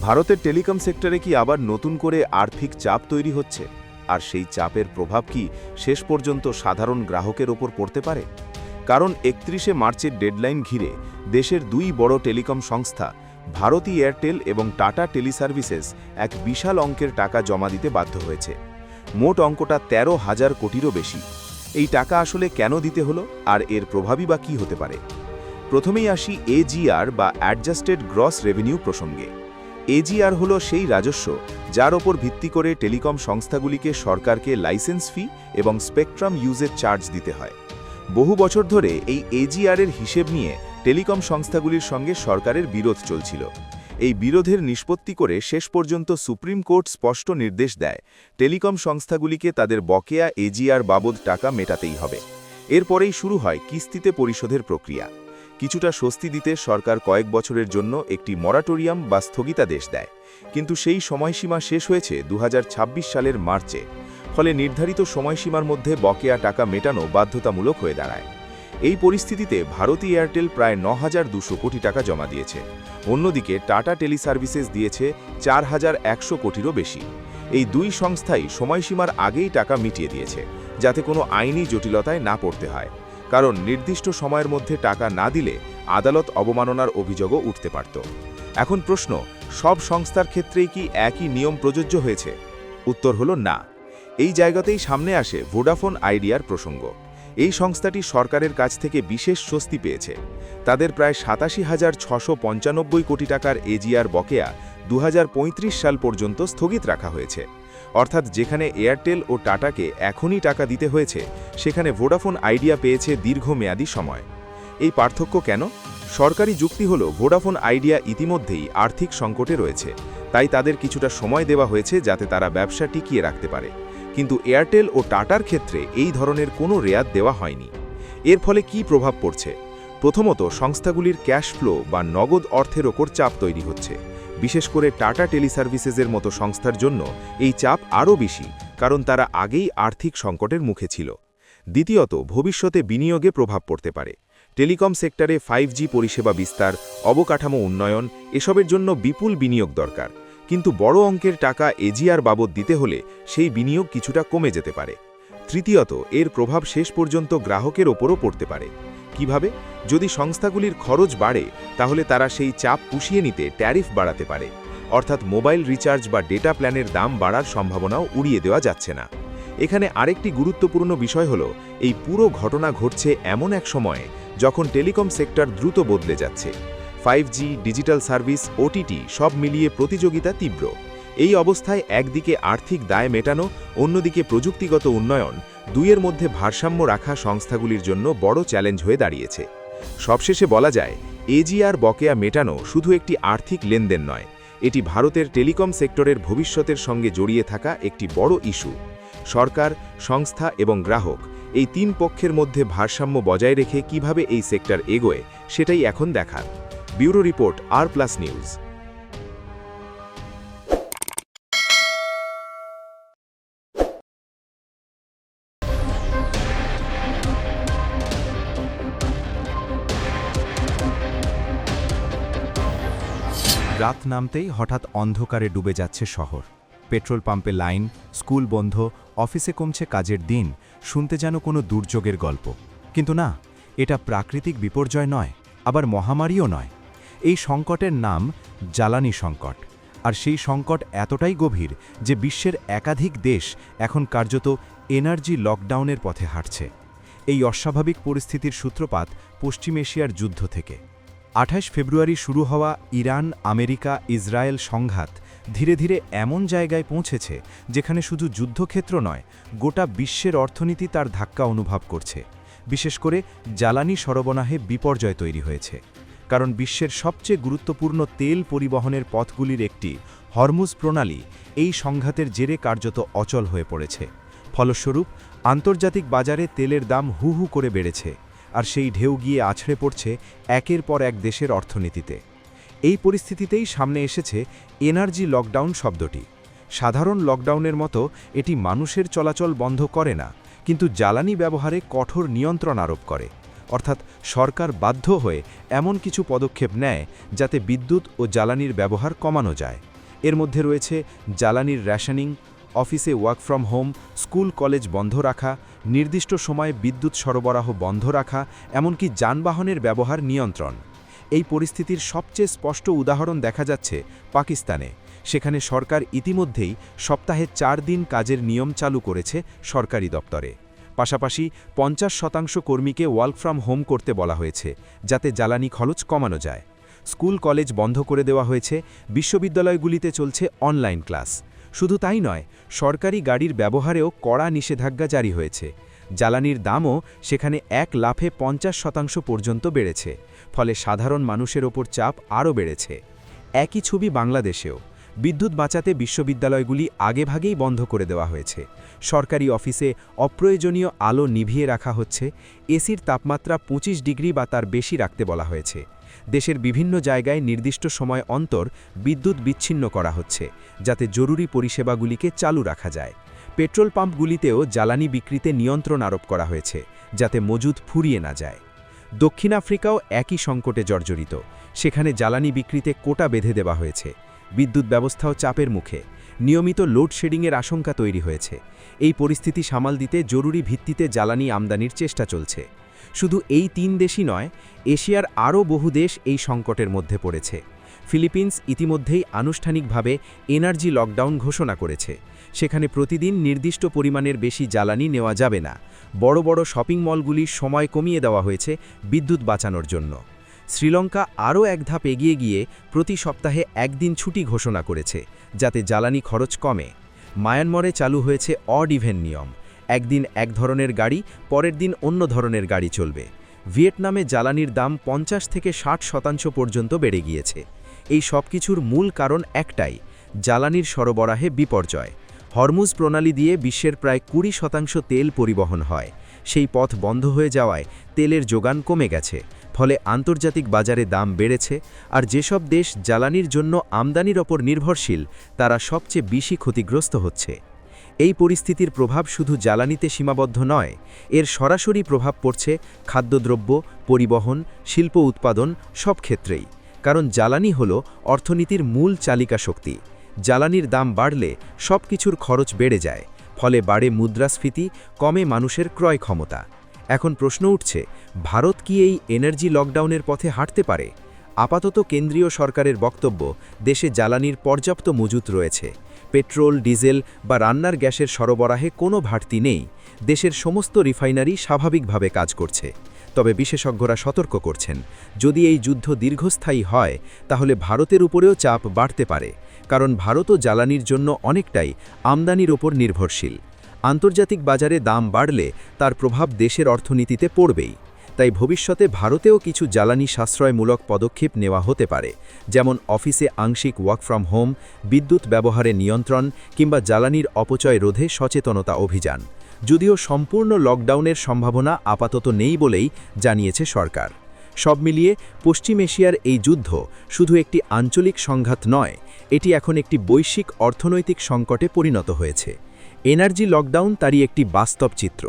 ভারতের টেলিকম সেক্টরে কি আবার নতুন করে আর্থিক চাপ তৈরি হচ্ছে? আর সেই চাপের প্রভাব কি শেষ পর্যন্ত সাধারণ গ্রাহকের ওপর পড়তে পারে? কারণ ৩১শে মার্চের ডেডলাইন ঘিরে দেশের দুই বড় টেলিকম সংস্থা ভারতী এয়ারটেল এবং টাটা টেলিসার্ভিসেস এক বিশাল অঙ্কের টাকা জমা দিতে বাধ্য হয়েছে। মোট অঙ্কটা ১৩,০০০ কোটিরও বেশি। এই টাকা আসলে কেন দিতে হলো, আর এর প্রভাবই বা কী হতে পারে? প্রথমেই আসি এজিআর বা অ্যাডজাস্টেড গ্রস রেভিনিউ প্রসঙ্গে। এজিআর হলো সেই রাজস্ব যার ওপর ভিত্তি করে টেলিকম সংস্থাগুলিকে সরকারকে লাইসেন্স ফি এবং স্পেকট্রাম ইউজের চার্জ দিতে হয়। বহু বছর ধরে এই এজিআরের হিসেব নিয়ে টেলিকম সংস্থাগুলির সঙ্গে সরকারের বিরোধ চলছিল। এই বিরোধের নিষ্পত্তি করে শেষ পর্যন্ত সুপ্রিম কোর্ট স্পষ্ট নির্দেশ দেয়, টেলিকম সংস্থাগুলিকে তাদের বকেয়া এজিআর বাবদ টাকা মেটাতেই হবে। এরপরেই শুরু হয় কিস্তিতে পরিশোধের প্রক্রিয়া। কিছুটা স্বস্তি দিতে সরকার কয়েক বছরের জন্য একটি মরাটোরিয়াম বা স্থগিতাদেশ দেয়, কিন্তু সেই সময়সীমা শেষ হয়েছে ২০২৬ সালের মার্চে। ফলে নির্ধারিত সময়সীমার মধ্যে বকেয়া টাকা মেটানো বাধ্যতামূলক হয়ে দাঁড়ায়। এই পরিস্থিতিতে ভারতী এয়ারটেল প্রায় ৯,২০০ কোটি টাকা জমা দিয়েছে। অন্যদিকে টাটা টেলিসার্ভিসেস দিয়েছে ৪,১০০ কোটিরও বেশি। এই দুই সংস্থাই সময়সীমার আগেই টাকা মিটিয়ে দিয়েছে, যাতে কোনো আইনি জটিলতায় না পড়তে হয়। কারণ নির্দিষ্ট সময়ের মধ্যে টাকা না দিলে আদালত অবমাননার অভিযোগও উঠতে পারত। এখন প্রশ্ন, সব সংস্থার ক্ষেত্রেই কি একই নিয়ম প্রযোজ্য হয়েছে? উত্তর হলো না। এই জায়গাতেই সামনে আসে ভোডাফোন আইডিয়ার প্রসঙ্গ। এই সংস্থাটি সরকারের কাছ থেকে বিশেষ স্বস্তি পেয়েছে। তাদের প্রায় ৮৭,৬৯৫ কোটি টাকার এজিআর বকেয়া ২০৩৫ সাল পর্যন্ত স্থগিত রাখা হয়েছে। অর্থাৎ যেখানে এয়ারটেল ও টাটাকে এখনই টাকা দিতে হয়েছে, সেখানে ভোডাফোন আইডিয়া পেয়েছে দীর্ঘমেয়াদী সময়। এই পার্থক্য কেন? সরকারি যুক্তি হল ভোডাফোন আইডিয়া ইতিমধ্যেই আর্থিক সংকটে রয়েছে, তাই তাদের কিছুটা সময় দেওয়া হয়েছে যাতে তারা ব্যবসা টিকিয়ে রাখতে পারে। কিন্তু এয়ারটেল ও টাটার ক্ষেত্রে এই ধরনের কোনো রেয়াত দেওয়া হয়নি। এর ফলে কি প্রভাব পড়ছে? প্রথমত, সংস্থাগুলির ক্যাশ ফ্লো বা নগদ অর্থের ওপর চাপ তৈরি হচ্ছে। বিশেষ করে টাটা টেলিসার্ভিসেসের মতো সংস্থার জন্য এই চাপ আরও বেশি, কারণ তারা আগেই আর্থিক সংকটের মুখে ছিল। দ্বিতীয়ত, ভবিষ্যতে বিনিয়োগে প্রভাব পড়তে পারে। টেলিকম সেক্টরে 5G পরিষেবা বিস্তার, অবকাঠামো উন্নয়ন, এসবের জন্য বিপুল বিনিয়োগ দরকার। কিন্তু বড় অঙ্কের টাকা এজিআর বাবদ দিতে হলে সেই বিনিয়োগ কিছুটা কমে যেতে পারে। তৃতীয়ত, এর প্রভাব শেষ পর্যন্ত গ্রাহকের ওপরও পড়তে পারে। কিভাবে? যদি সংস্থাগুলির খরচ বাড়ে, তাহলে তারা সেই চাপ পুষিয়ে নিতে ট্যারিফ বাড়াতে পারে। অর্থাৎ মোবাইল রিচার্জ বা ডেটা প্ল্যানের দাম বাড়ার সম্ভাবনাও উড়িয়ে দেওয়া যাচ্ছে না। এখানে আরেকটি গুরুত্বপূর্ণ বিষয় হল, এই পুরো ঘটনা ঘটছে এমন এক সময়ে যখন টেলিকম সেক্টর দ্রুত বদলে যাচ্ছে। 5G, ডিজিটাল সার্ভিস, ওটিটি সব মিলিয়ে প্রতিযোগিতা তীব্র। এই অবস্থায় একদিকে আর্থিক দায় মেটানো, অন্যদিকে প্রযুক্তিগত উন্নয়ন, দুইয়ের মধ্যে ভারসাম্য রাখা সংস্থাগুলির জন্য বড় চ্যালেঞ্জ হয়ে দাঁড়িয়েছে। সবশেষে বলা যায়, এজিআর বকেয়া মেটানো শুধু একটি আর্থিক লেনদেন নয়, এটি ভারতের টেলিকম সেক্টরের ভবিষ্যতের সঙ্গে জড়িয়ে থাকা একটি বড় ইস্যু। সরকার, সংস্থা এবং গ্রাহক, এই তিন পক্ষের মধ্যে ভারসাম্য বজায় রেখে কিভাবে এই সেক্টর এগোয়, সেটাই এখন দেখার। ব্যুরো রিপোর্ট, আর+ নিউজ। রাত নামতেই হঠাৎ অন্ধকারে ডুবে যাচ্ছে শহর। পেট্রোল পাম্পে লাইন, স্কুল বন্ধ, অফিসে কমছে কাজের দিন, শুনতে যেন কোনো দুর্যোগের গল্প। কিন্তু না, এটা প্রাকৃতিক বিপর্যয় নয়, আবার মহামারীও নয়। এই সংকটের নাম জ্বালানি সংকট। আর সেই সংকট এতটাই গভীর যে বিশ্বের একাধিক দেশ এখন কার্যত এনার্জি লকডাউনের পথে হাঁটছে। এই অস্বাভাবিক পরিস্থিতির সূত্রপাত পশ্চিম এশিয়ার যুদ্ধ থেকে। ২৮ ফেব্রুয়ারি শুরু হওয়া ইরান, আমেরিকা, ইসরায়েল সংঘাত ধীরে ধীরে এমন জায়গায় পৌঁছেছে যেখানে শুধু যুদ্ধক্ষেত্র নয়, গোটা বিশ্বের অর্থনীতি তার ধাক্কা অনুভব করছে। বিশেষ করে জ্বালানি সরবরাহে বিপর্যয় তৈরি হয়েছে। কারণ বিশ্বের সবচেয়ে গুরুত্বপূর্ণ তেল পরিবহনের পথগুলির একটি, হরমুজ প্রণালী, এই সংঘাতের জেরে কার্যত অচল হয়ে পড়েছে। ফলস্বরূপ আন্তর্জাতিক বাজারে তেলের দাম হু হু করে বেড়েছে, আর সেই ঢেউ গিয়ে আছড়ে পড়ছে একের পর এক দেশের অর্থনীতিতে। এই পরিস্থিতিতেই সামনে এসেছে এনার্জি লকডাউন শব্দটি। সাধারণ লকডাউনের মতো এটি মানুষের চলাচল বন্ধ করে না, কিন্তু জ্বালানি ব্যবহারে কঠোর নিয়ন্ত্রণ আরোপ করে। অর্থাৎ সরকার বাধ্য হয়ে এমন কিছু পদক্ষেপ নেয় যাতে বিদ্যুৎ ও জ্বালানির ব্যবহার কমানো যায়। এর মধ্যে রয়েছে জ্বালানির রেশনিং, অফিসে work from home, school college বন্ধ রাখা, নির্দিষ্ট সময়ে বিদ্যুৎ সরবরাহ বন্ধ রাখা, এমনকি যানবাহনের ব্যবহার নিয়ন্ত্রণ। এই পরিস্থিতির সবচেয়ে স্পষ্ট উদাহরণ দেখা যাচ্ছে পাকিস্তানে। সেখানে সরকার ইতিমধ্যেই সপ্তাহে 4 দিন কাজের নিয়ম চালু করেছে সরকারি দপ্তরে। পাশাপাশি 50% কর্মীকে ওয়ার্ক ফ্রম হোম করতে বলা হয়েছে, যাতে জ্বালানি খরচ কমানো যায়। স্কুল কলেজ বন্ধ করে দেওয়া হয়েছে, বিশ্ববিদ্যালয়গুলিতে চলছে অনলাইন ক্লাস। শুধু তাই নয়, সরকারি গাড়ির ব্যবহারেও কড়া নিষেধাজ্ঞা জারি হয়েছে। জ্বালানির দামও সেখানে 1 লাফে 50% পর্যন্ত বেড়েছে, ফলে সাধারণ মানুষের ওপর চাপ আরও বেড়েছে। একই ছবি বাংলাদেশেও। বিদ্যুৎ বাঁচাতে বিশ্ববিদ্যালয়গুলি আগেভাগেই বন্ধ করে দেওয়া হয়েছে। সরকারি অফিসে অপ্রয়োজনীয় আলো নিভিয়ে রাখা হচ্ছে, এসির তাপমাত্রা 25 ডিগ্রি বা তার বেশি রাখতে বলা হয়েছে। দেশের বিভিন্ন জায়গায় নির্দিষ্ট সময় অন্তর বিদ্যুৎ বিচ্ছিন্ন করা হচ্ছে, যাতে জরুরি পরিষেবাগুলিকে চালু রাখা যায়। পেট্রোল পাম্পগুলিতেও জ্বালানি বিক্রিতে নিয়ন্ত্রণ আরোপ করা হয়েছে, যাতে মজুদ ফুরিয়ে না যায়। দক্ষিণ আফ্রিকাও একই সংকটে জর্জরিত। সেখানে জ্বালানি বিক্রিতে কোটা বেঁধে দেওয়া হয়েছে। বিদ্যুৎ ব্যবস্থাও চাপের মুখে। নিয়মিত লোডশেডিংয়ের আশঙ্কা তৈরি হয়েছে। এই পরিস্থিতি সামাল দিতে জরুরি ভিত্তিতে জ্বালানি আমদানির চেষ্টা চলছে। শুধু এই 3 দেশই নয়, এশিয়ার আরও বহু দেশ এই সংকটের মধ্যে পড়েছে। ফিলিপিন্স ইতিমধ্যেই আনুষ্ঠানিকভাবে এনার্জি লকডাউন ঘোষণা করেছে। সেখানে প্রতিদিন নির্দিষ্ট পরিমাণের বেশি জ্বালানি নেওয়া যাবে না। বড় বড় শপিং মলগুলির সময় কমিয়ে দেওয়া হয়েছে বিদ্যুৎ বাঁচানোর জন্য। শ্রীলঙ্কা আরও এক ধাপ এগিয়ে গিয়ে প্রতি সপ্তাহে 1 দিন ছুটি ঘোষণা করেছে, যাতে জ্বালানি খরচ কমে। মায়ানমারে চালু হয়েছে অড ইভেন নিয়ম। একদিন এক ধরনের গাড়ি, পরের দিন অন্য ধরনের গাড়ি চলবে। ভিয়েতনামে জ্বালানির দাম 50 থেকে 60% পর্যন্ত বেড়ে গিয়েছে। এই সব কিছুর মূল কারণ একটাই, জ্বালানির সরবরাহে বিপর্যয়। হরমুজ প্রণালী দিয়ে বিশ্বের প্রায় 20% তেল পরিবহন হয়। সেই পথ বন্ধ হয়ে যাওয়ায় তেলের যোগান কমে গেছে, ফলে আন্তর্জাতিক বাজারে দাম বেড়েছে। আর যেসব দেশ জ্বালানির জন্য আমদানির ওপর নির্ভরশীল, তারা সবচেয়ে বেশি ক্ষতিগ্রস্ত হচ্ছে। এই পরিস্থিতির প্রভাব শুধু জ্বালানিতে সীমাবদ্ধ নয়, এর সরাসরি প্রভাব পড়ছে খাদ্যদ্রব্য, পরিবহন, শিল্প উৎপাদন সব ক্ষেত্রেই। কারণ জ্বালানি হল অর্থনীতির মূল চালিকা শক্তি। জ্বালানির দাম বাড়লে সব কিছুর খরচ বেড়ে যায়, ফলে বাড়ে মুদ্রাস্ফীতি, কমে মানুষের ক্রয় ক্ষমতা। এখন প্রশ্ন উঠছে, ভারত কি এই এনার্জি লকডাউনের পথে হাঁটতে পারে? আপাতত কেন্দ্রীয় সরকারের বক্তব্য, দেশে জ্বালানির পর্যাপ্ত মজুত রয়েছে। পেট্রোল, ডিজেল বা রান্নার গ্যাসের সরবরাহে কোনো ঘাটতি নেই। দেশের সমস্ত রিফাইনারি স্বাভাবিকভাবে কাজ করছে। তবে বিশেষজ্ঞরা সতর্ক করছেন, যদি এই যুদ্ধ দীর্ঘস্থায়ী হয়, তাহলে ভারতের উপরেও চাপ বাড়তে পারে। কারণ ভারতও জ্বালানির জন্য অনেকটাই আমদানির ওপর নির্ভরশীল। আন্তর্জাতিক বাজারে দাম বাড়লে তার প্রভাব দেশের অর্থনীতিতে পড়বেই। তাই ভবিষ্যতে ভারতেও কিছু জ্বালানি সাশ্রয়মূলক পদক্ষেপ নেওয়া হতে পারে, যেমন অফিসে আংশিক ওয়ার্ক ফ্রম হোম, বিদ্যুৎ ব্যবহারে নিয়ন্ত্রণ কিংবা জ্বালানির অপচয় রোধে সচেতনতা অভিযান। যদিও সম্পূর্ণ লকডাউনের সম্ভাবনা আপাতত নেই বলেই জানিয়েছে সরকার। সব মিলিয়ে পশ্চিম এশিয়ার এই যুদ্ধ শুধু একটি আঞ্চলিক সংঘাত নয়, এটি এখন একটি বৈশ্বিক অর্থনৈতিক সংকটে পরিণত হয়েছে। এনার্জি লকডাউন তারই একটি বাস্তব চিত্র,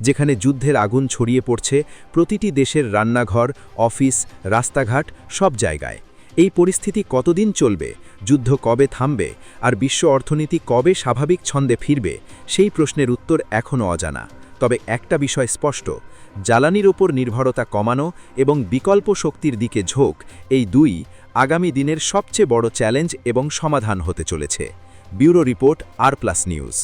যেখানে যুদ্ধের আগুন ছড়িয়ে পড়ছে প্রতিটি দেশের রান্নাঘর, অফিস, রাস্তাঘাট সব জায়গায়। এই পরিস্থিতি কতদিন চলবে, যুদ্ধ কবে থামবে, আর বিশ্ব অর্থনীতি কবে স্বাভাবিক ছন্দে ফিরবে, সেই প্রশ্নের উত্তর এখনও অজানা। তবে একটা বিষয় স্পষ্ট, জ্বালানির ওপর নির্ভরতা কমানো এবং বিকল্প শক্তির দিকে ঝোঁক, এই দুই আগামী দিনের সবচেয়ে বড় চ্যালেঞ্জ এবং সমাধান হতে চলেছে। ব্যুরো রিপোর্ট, আর প্লাস নিউজ।